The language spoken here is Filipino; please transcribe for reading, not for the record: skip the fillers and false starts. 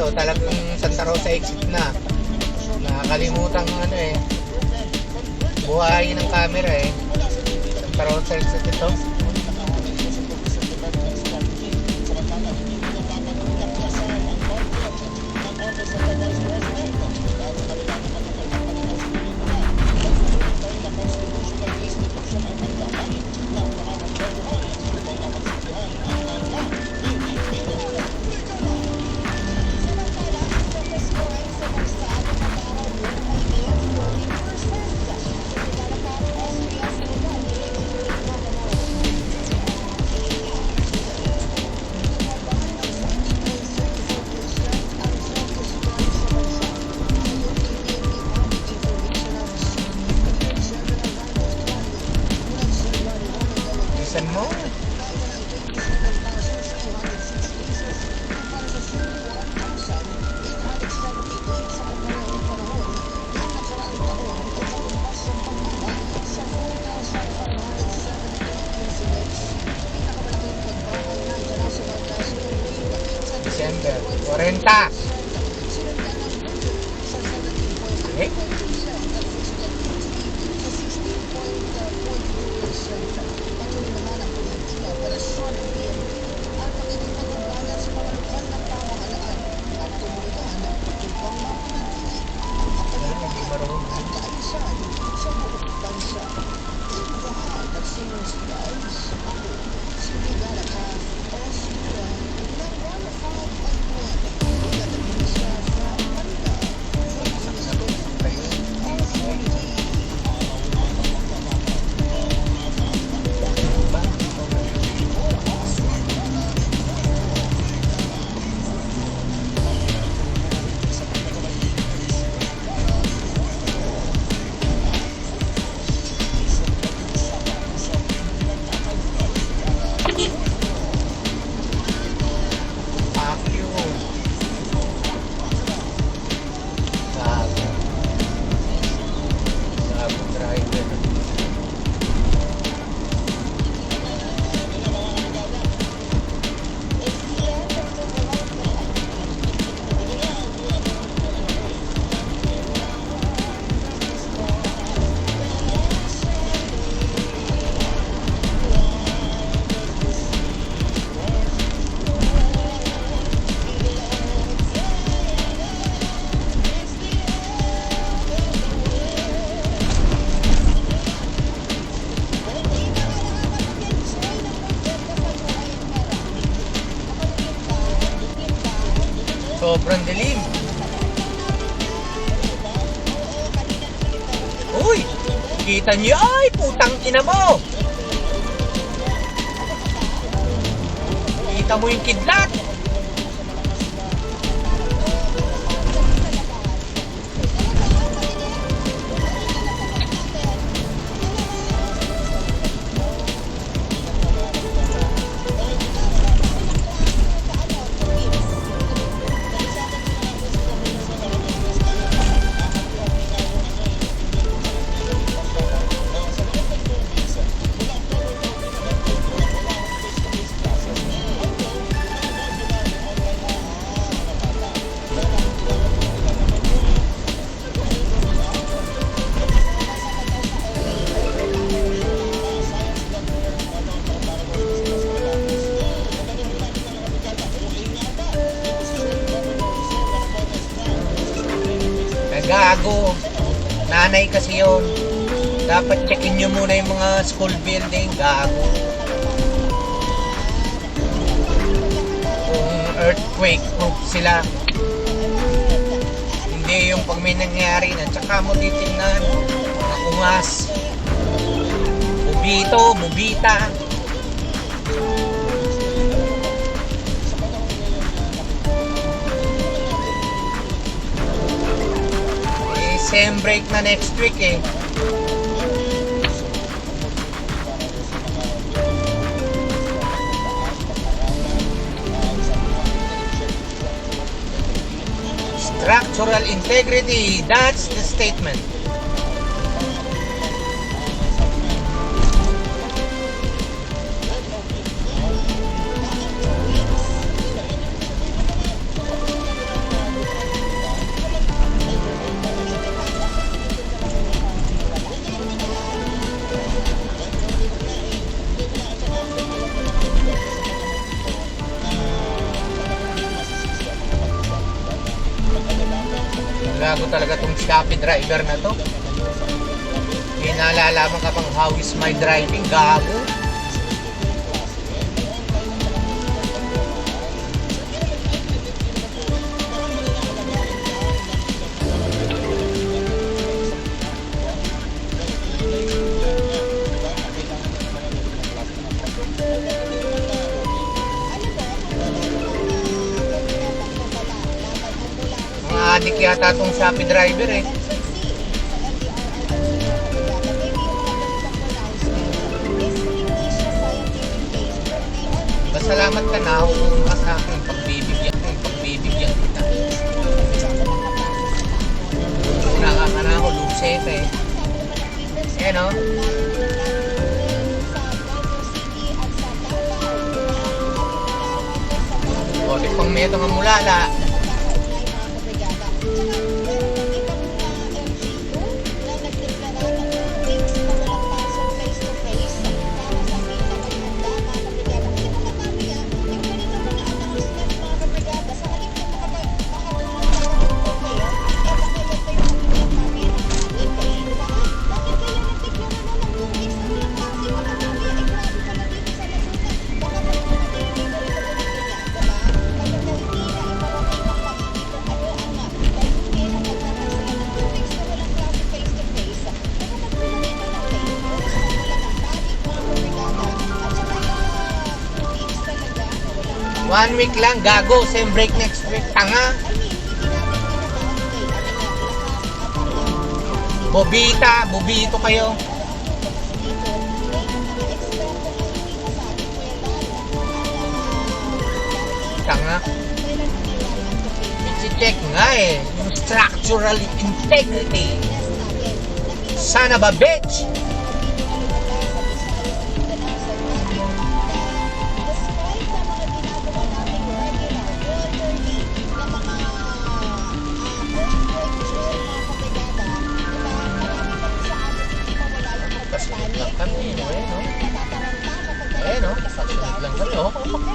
ito, talagang Santa Rosa exit na. Nakakalimutan ano eh. Buhayin ng camera eh. Santa Rosa exit ito. Mo. December 40. Eh? Sobrang dilim. Uy! Kita niyo? Ay! Putang ina mo! Kita mo yung kidlat? Gago. Nanay kasi yun. Dapat checkin nyo muna yung mga school building. Gago. Kung earthquake proof sila. Hindi yung pag may nangyari na tsaka mo titignan. Nakungas. Bubito, bubita. Sem break na next week eh. Structural integrity, that's the statement. Gago talaga tong Shopee driver na to. May nalalaman ka pang how is my driving, gago. Mga adik yata tong Shopee driver eh. Salamat ka na, huwag ka sa akin, pagbibigyan kita. Nakaka na ako, Lucet eh. Ayan o. Bote pang meto nga mulala. One week lang, gago. Same break next week. Tanga. Bobito kayo. Tanga. I-check nga eh. Yung structural integrity. Sana ba, bitch? Kasunod lang kami, no? Kasunod lang kami, oh.